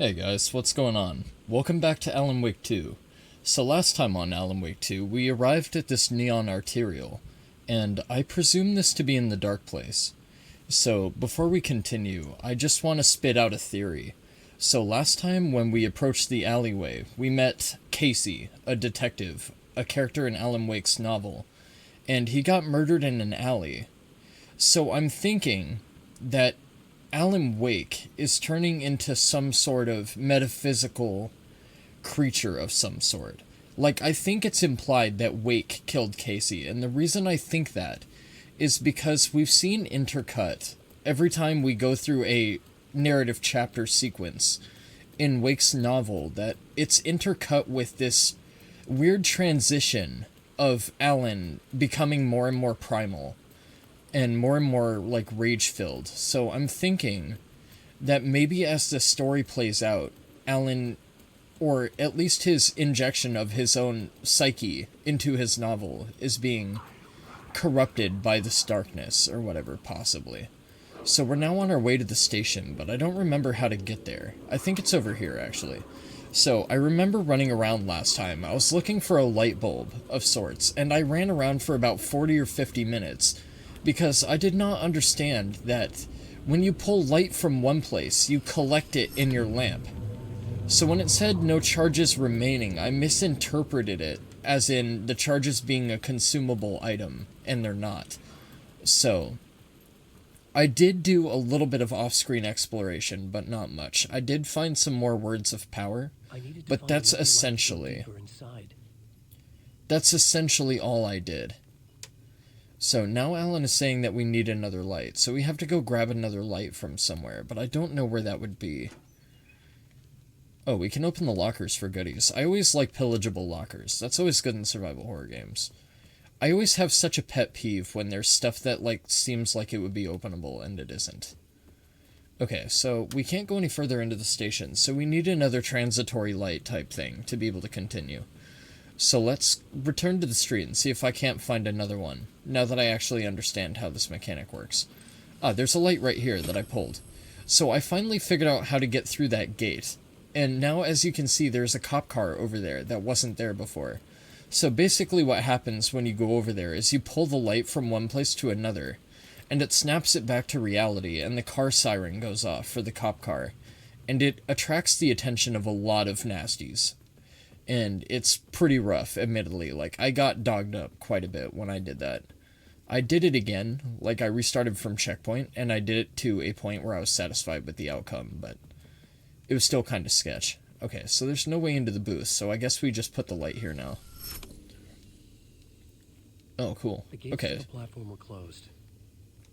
Hey guys, what's going on? Welcome back to Alan Wake 2. So last time on Alan Wake 2, we arrived at this neon arterial, and I presume this to be in the dark place. So before we continue, I just want to spit out a theory. So last time when we approached the alleyway, we met Casey, a detective, a character in Alan Wake's novel, and he got murdered in an alley. So I'm thinking that Alan Wake is turning into some sort of metaphysical creature of some sort. Like, I think it's implied that Wake killed Casey, and the reason I think that is because we've seen intercut every time we go through a narrative chapter sequence in Wake's novel, that it's intercut with this weird transition of Alan becoming more and more primal and more, like, rage-filled. So I'm thinking that maybe as the story plays out, Alan, or at least his injection of his own psyche into his novel, is being corrupted by this darkness, or whatever, possibly. So we're now on our way to the station, but I don't remember how to get there. I think it's over here, actually. So, I remember running around last time. I was looking for a light bulb of sorts, and I ran around for about 40 or 50 minutes, because I did not understand that when you pull light from one place, you collect it in your lamp. So when it said no charges remaining, I misinterpreted it as in the charges being a consumable item, and they're not. So, I did do a little bit of off-screen exploration, but not much. I did find some more words of power, but that's essentially all I did. So now Alan is saying that we need another light, so we have to go grab another light from somewhere, but I don't know where that would be. Oh, we can open the lockers for goodies. I always like pillageable lockers. That's always good in survival horror games. I always have such a pet peeve when there's stuff that, like, seems like it would be openable and it isn't. Okay, so we can't go any further into the station, so we need another transitory light type thing to be able to continue. So let's return to the street and see if I can't find another one, now that I actually understand how this mechanic works. Ah, there's a light right here that I pulled. So I finally figured out how to get through that gate. And now, as you can see, there's a cop car over there that wasn't there before. So basically what happens when you go over there is you pull the light from one place to another, and it snaps it back to reality, and the car siren goes off for the cop car. And it attracts the attention of a lot of nasties. And it's pretty rough, admittedly. Like, I got dogged up quite a bit when I did that. I did it again, like I restarted from checkpoint, and I did it to a point where I was satisfied with the outcome, but it was still kind of sketch. Okay, so there's no way into the booth, so I guess we just put the light here now. Oh, cool. The gates Okay. to the platform were closed.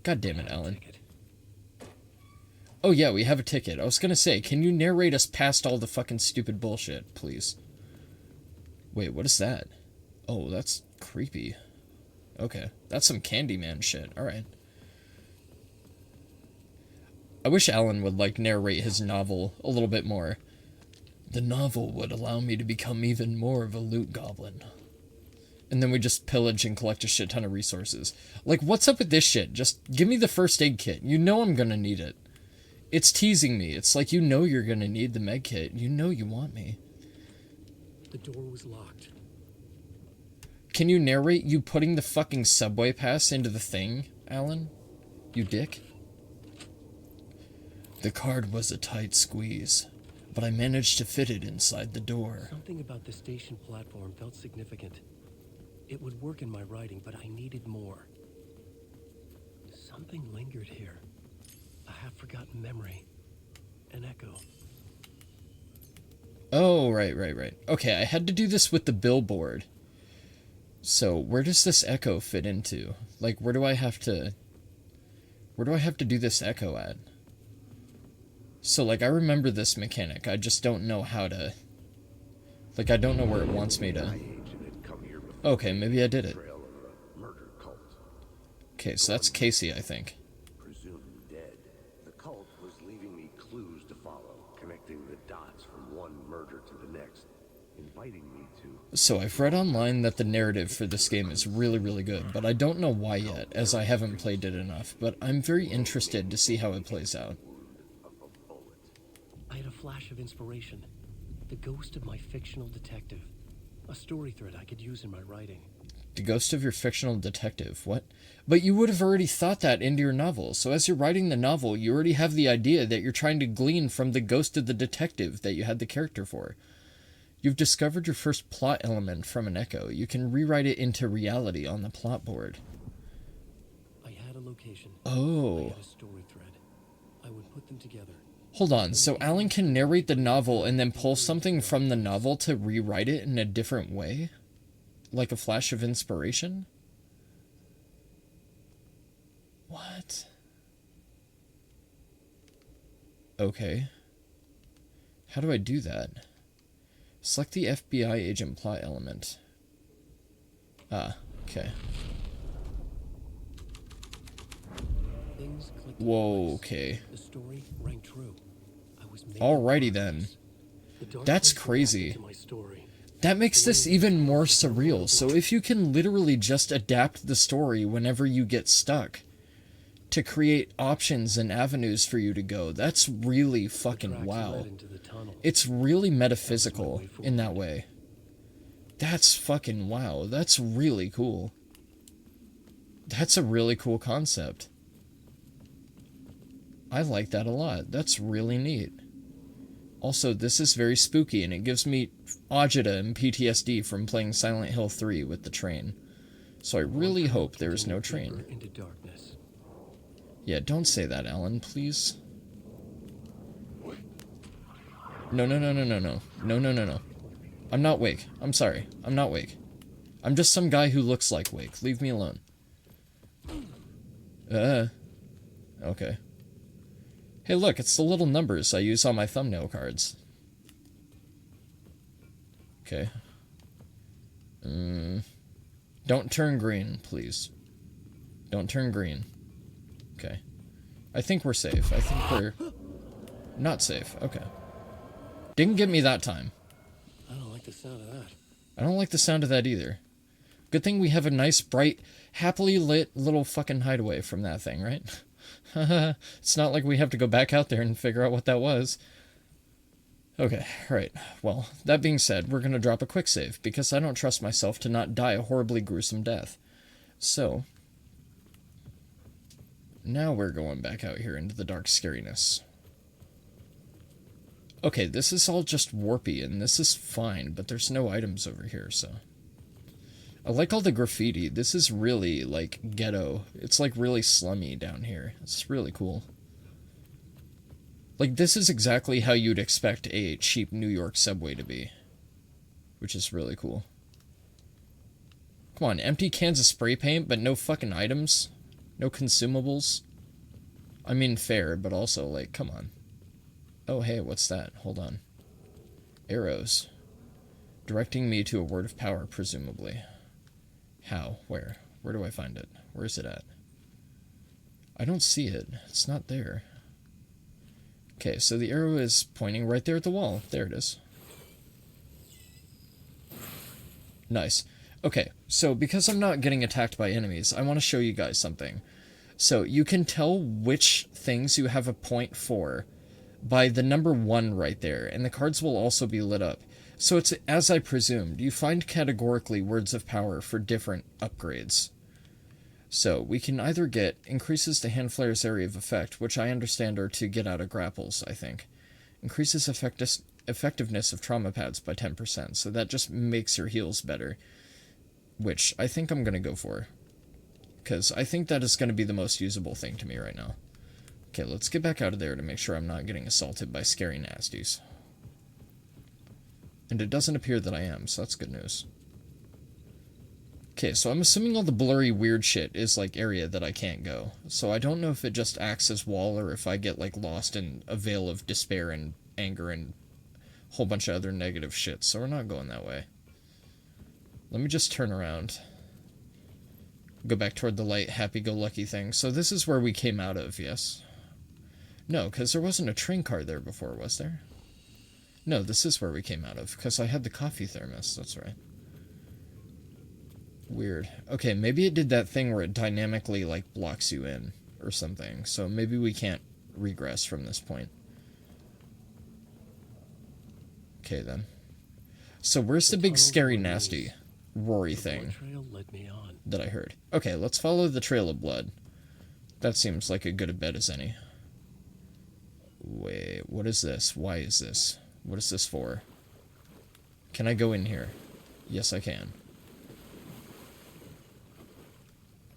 God damn it, Alan. Oh yeah, we have a ticket. I was gonna say, can you narrate us past all the fucking stupid bullshit, please? Wait, what is that? Oh, that's creepy. Okay, that's some Candyman shit. Alright. I wish Alan would, like, narrate his novel a little bit more. The novel would allow me to become even more of a loot goblin. And then we just pillage and collect a shit ton of resources. Like, what's up with this shit? Just give me the first aid kit. You know I'm gonna need it. It's teasing me. It's like, you know you're gonna need the med kit. You know you want me. The door was locked. Can you narrate you putting the fucking subway pass into the thing, Alan? You dick? The card was a tight squeeze, but I managed to fit it inside the door. Something about the station platform felt significant. It would work in my writing, but I needed more. Something lingered here. A half-forgotten memory. An echo. Oh, right. Okay, I had to do this with the billboard. So, where does this echo fit into? Like, where do I have to do this echo at? So, like, I remember this mechanic. I just don't know how to... Like, I don't know where it wants me to... Okay, maybe I did it. Okay, so that's Casey, I think. Presumed dead. The cult was leaving me clues to follow, connecting the dots from one murder to the next, inviting me to... So I've read online that the narrative for this game is really, really good, but I don't know why yet, as I haven't played it enough, but I'm very interested to see how it plays out. I had a flash of inspiration. The ghost of my fictional detective. A story thread I could use in my writing. The ghost of your fictional detective. What? But you would have already thought that into your novel. So as you're writing the novel, you already have the idea that you're trying to glean from the ghost of the detective that you had the character for. You've discovered your first plot element from an echo. You can rewrite it into reality on the plot board. I had a location. Oh. I had a story thread. I would put them together. Hold on, so Alan can narrate the novel and then pull something from the novel to rewrite it in a different way? Like a flash of inspiration? What? Okay. How do I do that? Select the FBI agent plot element. Ah, okay. Things clicked Whoa, into place. okay. The story rang true. I was making Alrighty progress. then. The dark That's place crazy. reacted to my story. That makes this even more surreal. So if you can literally just adapt the story whenever you get stuck to create options and avenues for you to go, that's really The fucking tracks wow. led into the tunnel. It's really metaphysical way in that forward. way. That's fucking wow. That's really cool. That's a really cool concept. I like that a lot. That's really neat. Also, this is very spooky, and it gives me agita and PTSD from playing Silent Hill 3 with the train. So I really One tunnel hope there is no continued train. deeper into darkness. Yeah, don't say that, Alan, please. No, no, no, no, no, no. No, no, no, no. I'm not Wake. I'm sorry. I'm not Wake. I'm just some guy who looks like Wake. Leave me alone. Okay. Hey, look, it's the little numbers I use on my thumbnail cards. Okay. Don't turn green, please. Don't turn green. Okay. I think we're safe. I think we're not safe. Okay. Didn't get me that time. I don't like the sound of that. I don't like the sound of that either. Good thing we have a nice, bright, happily lit little fucking hideaway from that thing, right? It's not like we have to go back out there and figure out what that was. Okay, right. Well, that being said, we're going to drop a quick save, because I don't trust myself to not die a horribly gruesome death. So, now we're going back out here into the dark scariness. Okay, this is all just warpy, and this is fine, but there's no items over here, so... I like all the graffiti. This is really, like, ghetto. It's, like, really slummy down here. It's really cool. Like, this is exactly how you'd expect a cheap New York subway to be. Which is really cool. Come on, empty cans of spray paint, but no fucking items? No consumables? I mean, fair, but also, like, come on. Oh, hey, what's that? Hold on. Arrows. Directing me to a word of power, presumably. How? Where? Where do I find it? Where is it at? I don't see it. It's not there. Okay, so the arrow is pointing right there at the wall. There it is. Nice. Okay, so because I'm not getting attacked by enemies, I want to show you guys something. So you can tell which things you have a point for by the number 1 right there, and the cards will also be lit up. So it's as I presumed. You find categorically words of power for different upgrades. So we can either get increases the hand flayer's area of effect, which I understand are to get out of grapples, I think. Increases effectiveness of trauma pads by 10%, so that just makes your heals better. Which I think I'm going to go for. Because I think that is going to be the most usable thing to me right now. Okay, let's get back out of there to make sure I'm not getting assaulted by scary nasties. And it doesn't appear that I am, so that's good news. Okay, so I'm assuming all the blurry weird shit is, like, area that I can't go. So I don't know if it just acts as wall or if I get, like, lost in a veil of despair and anger and a whole bunch of other negative shit, so we're not going that way. Let me just turn around. Go back toward the light, happy-go-lucky thing. So this is where we came out of, yes? No, because there wasn't a train car there before, was there? No, this is where we came out of, because I had the coffee thermos, that's right. Weird. Okay, maybe it did that thing where it dynamically, like, blocks you in, or something, so maybe we can't regress from this point. Okay, then. So where's the big scary nasty Rory thing Trail led me on. that I heard? Okay, let's follow the trail of blood. That seems like a good a bet as any. Wait, what is this? Why is this? What is this for? Can I go in here? Yes, I can.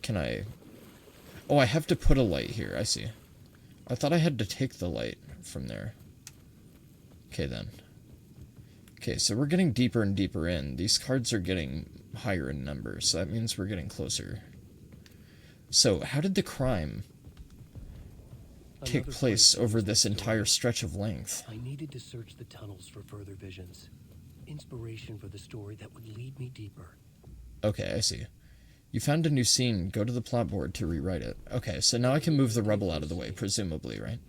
Can I... Oh, I have to put a light here. I see. I thought I had to take the light from there. Okay, then. Okay, so we're getting deeper and deeper in. These cards are getting higher in numbers, so that means we're getting closer. So, how did the crime take place over this entire stretch of length? I needed to search the tunnels for further visions. Inspiration for the story that would lead me deeper. Okay, I see. You found a new scene. Go to the plot board to rewrite it. Okay, so now I can move the rubble out of the way, presumably, right?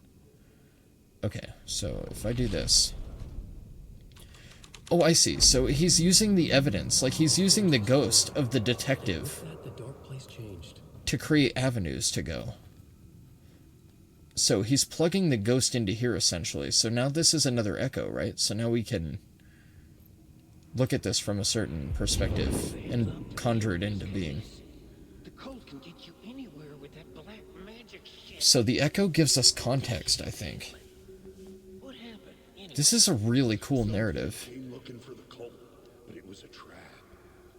Okay, so if I do this... Oh, I see. So he's using the evidence. Like, he's using the ghost of the detective to create avenues to go. So he's plugging the ghost into here, essentially. So now this is another echo, right? So now we can look at this from a certain perspective and conjure it into being. So the echo gives us context, I think. This is a really cool narrative. Came looking for the cult, but it was a trap,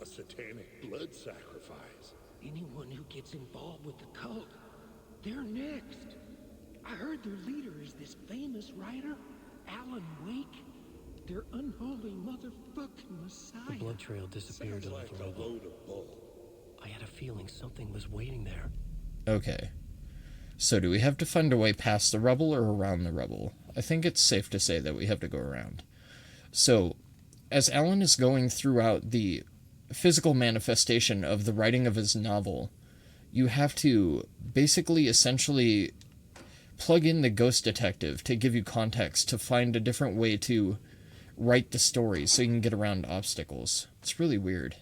a satanic blood sacrifice. Anyone who gets involved with the cult, they're next. I heard their leader is this famous writer, Alan Wake. Their unholy motherfucking messiah. The blood trail disappeared Sounds like into the a rubble. load of bull. I had a feeling something was waiting there. Okay. So do we have to find a way past the rubble or around the rubble? I think it's safe to say that we have to go around. So, as Alan is going throughout the physical manifestation of the writing of his novel, you have to basically essentially plug in the ghost detective to give you context to find a different way to write the story so you can get around obstacles. It's really weird.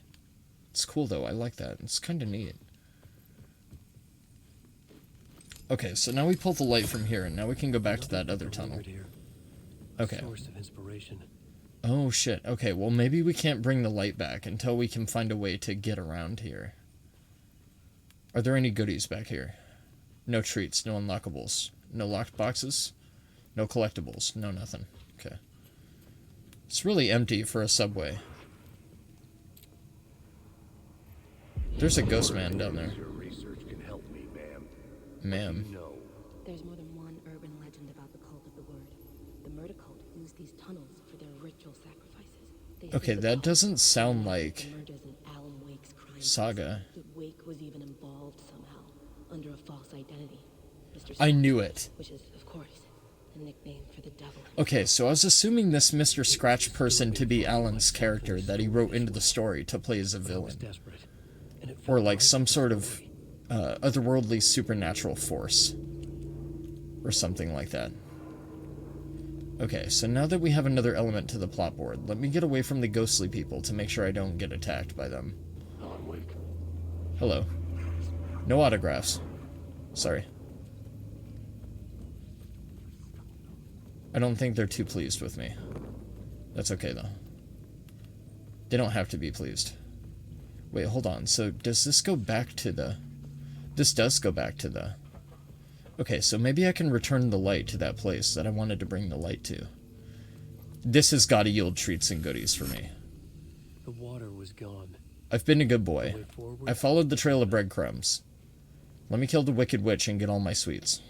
It's cool though, I like that. It's kind of neat. Okay, so now we pull the light from here, and now we can go back to that other tunnel. Okay. Source of inspiration. Oh shit, okay, well maybe we can't bring the light back until we can find a way to get around here. Are there any goodies back here? No treats, no unlockables, no locked boxes, no collectibles, no nothing. Okay. It's really empty for a subway. There's a ghost man down there. Your research can help me, ma'am. Ma'am. No. There's more than one urban legend about the cult of the word. The murder cult used these tunnels for their ritual sacrifices. They Okay, said the that cult doesn't sound like the murders in Alan Wake's crime Saga. that Wake was even involved somehow, under a false identity. Mr. I Scratch, knew it. which is, of course, a nickname for the devil. Okay, so I was assuming this Mr. Scratch person to be Alan's character that he wrote into the story to play as a I was villain. desperate, and it Or felt like right some for the sort of story. otherworldly supernatural force. Or something like that. Okay, so now that we have another element to the plot board, let me get away from the ghostly people to make sure I don't get attacked by them. Alan Wake. Hello. No autographs. Sorry. I don't think they're too pleased with me. That's okay, though. They don't have to be pleased. Wait, hold on. So, does this go back to the... This does go back to the... Okay, so maybe I can return the light to that place that I wanted to bring the light to. This has got to yield treats and goodies for me. The water was gone. I've been a good boy. Way forward, I followed the trail of breadcrumbs. Let me kill the wicked witch and get all my sweets.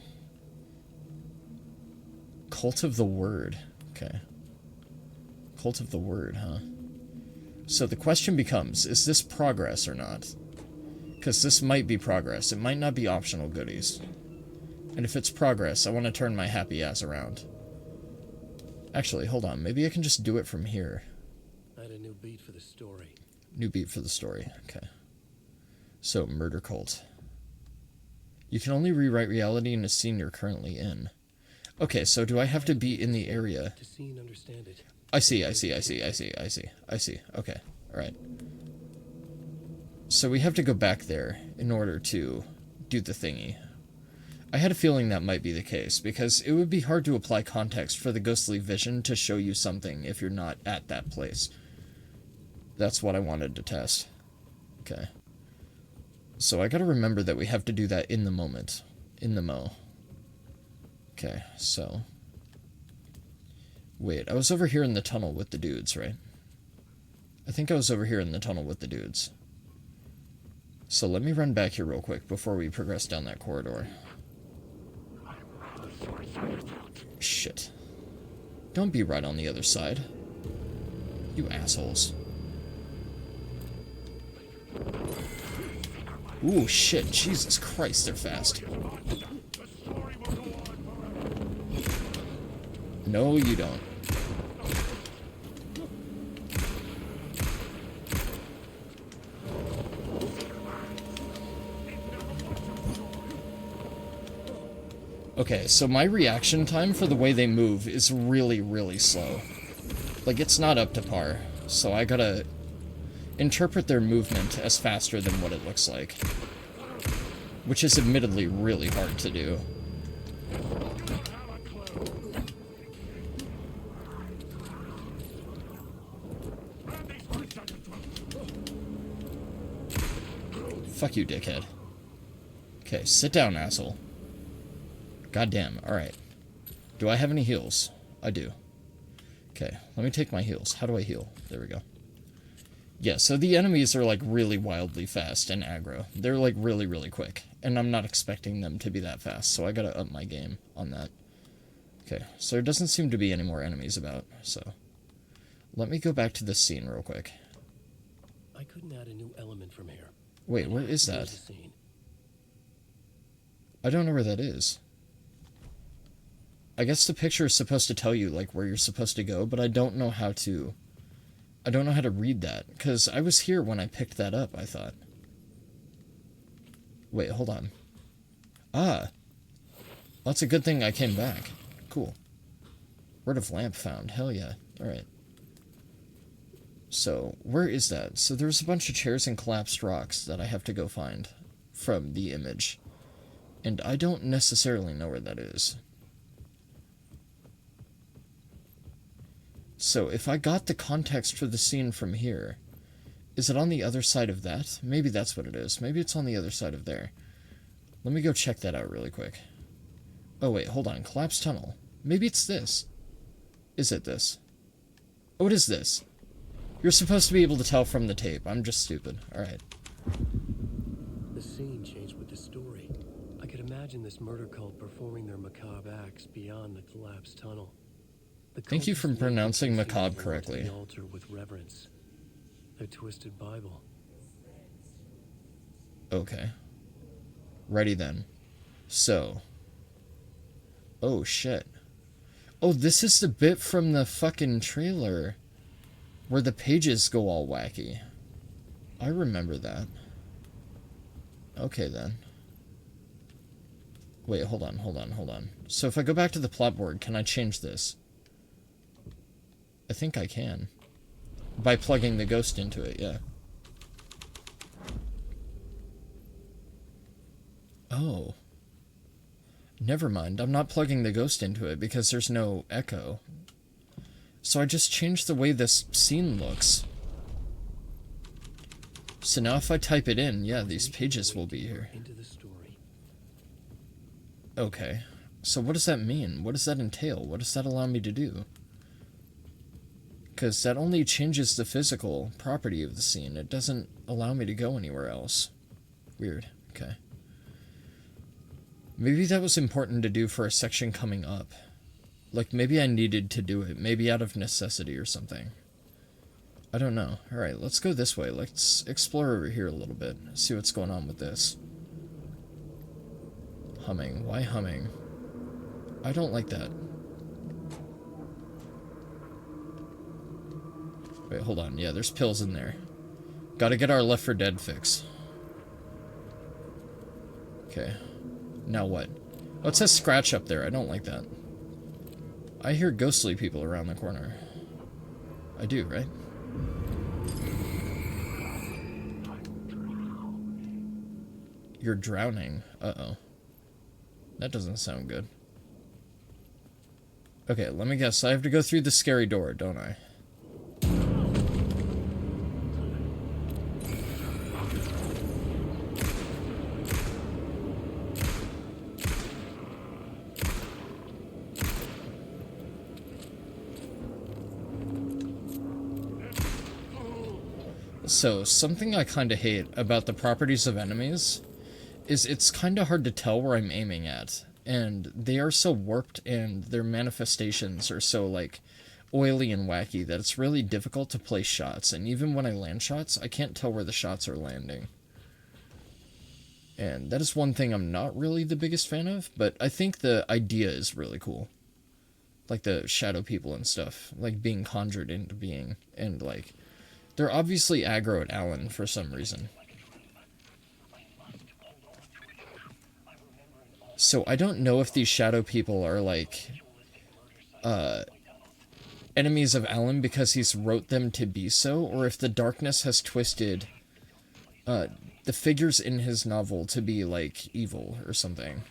Cult of the Word. Okay. Cult of the Word, huh? So the question becomes, is this progress or not? Because this might be progress. It might not be optional goodies. And if it's progress, I want to turn my happy ass around. Actually, hold on. Maybe I can just do it from here. I had a new beat for the story. New beat for the story. Okay. So, murder cult. You can only rewrite reality in a scene you're currently in. Okay, so do I have to be in the area? To see and understand it. I see. Okay, alright. So we have to go back there in order to do the thingy. I had a feeling that might be the case, because it would be hard to apply context for the ghostly vision to show you something if you're not at that place. That's what I wanted to test. Okay. So I gotta remember that we have to do that in the moment. In the mo. Okay, so... Wait, I was over here in the tunnel with the dudes, right? I think I was over here in the tunnel with the dudes. So let me run back here real quick before we progress down that corridor. Shit. Don't be right on the other side. You assholes. Ooh, shit. Jesus Christ, they're fast. No, you don't. Okay, so my reaction time for the way they move is really, really slow. Like, it's not up to par. So I gotta interpret their movement as faster than what it looks like. Which is admittedly really hard to do. Fuck you, dickhead. Okay, sit down, asshole. Goddamn, alright. Do I have any heals? I do. Okay, let me take my heals. How do I heal? There we go. Yeah, so the enemies are, like, really wildly fast and aggro. They're, like, really, really quick. And I'm not expecting them to be that fast, so I gotta up my game on that. Okay, so there doesn't seem to be any more enemies about, so... Let me go back to this scene real quick. I couldn't add a new element from here. Wait, where is that? Here's the scene. I don't know where that is. I guess the picture is supposed to tell you, like, where you're supposed to go, but I don't know how to... I don't know how to read that, because I was here when I picked that up, I thought. Wait, hold on. Ah! That's a good thing I came back. Cool. Word of lamp found. Hell yeah. Alright. So, where is that? So there's a bunch of chairs and collapsed rocks that I have to go find from the image. And I don't necessarily know where that is. So, if I got the context for the scene from here, is it on the other side of that? Maybe that's what it is. Maybe it's on the other side of there. Let me go check that out really quick. Oh, wait, hold on. Collapsed tunnel. Maybe it's this. Is it this? Oh, it is this. You're supposed to be able to tell from the tape. I'm just stupid. Alright. The scene changed with the story. I could imagine this murder cult performing their macabre acts beyond the collapsed tunnel. The Thank you for cultists pronouncing lead the macabre to correctly. the altar with reverence. Their twisted Bible. Okay. Ready then. So. Oh, shit. Oh, this is the bit from the fucking trailer where the pages go all wacky. I remember that. Okay, then. Wait, hold on. So if I go back to the plot board, can I change this? I think I can. By plugging the ghost into it, yeah. Oh. Never mind, I'm not plugging the ghost into it because there's no echo. So I just changed the way this scene looks. So now if I type it in, yeah, these pages will be here. Into the story. Okay. So what does that mean? What does that entail? What does that allow me to do? Because that only changes the physical property of the scene. It doesn't allow me to go anywhere else. Weird. Okay. Maybe that was important to do for a section coming up. Like, maybe I needed to do it. Maybe out of necessity or something. I don't know. Alright, let's go this way. Let's explore over here a little bit. See what's going on with this. Humming. Why humming? I don't like that. Wait, hold on. Yeah, there's pills in there. Gotta get our Left 4 Dead fix. Okay. Now what? Oh, it says scratch up there. I don't like that. I hear ghostly people around the corner. I do, right? You're drowning. Uh-oh. That doesn't sound good. Okay, let me guess. I have to go through the scary door, don't I? So, something I kinda hate about the properties of enemies is it's kinda hard to tell where I'm aiming at. And they are so warped and their manifestations are so, like, oily and wacky that it's really difficult to place shots. And even when I land shots, I can't tell where the shots are landing. And that is one thing I'm not really the biggest fan of, but I think the idea is really cool. Like the shadow people and stuff, like being conjured into being, and like, they're obviously aggro at Alan for some reason. So I don't know if these shadow people are like, enemies of Alan because he's wrote them to be so, or if the darkness has twisted, the figures in his novel to be, like, evil or something.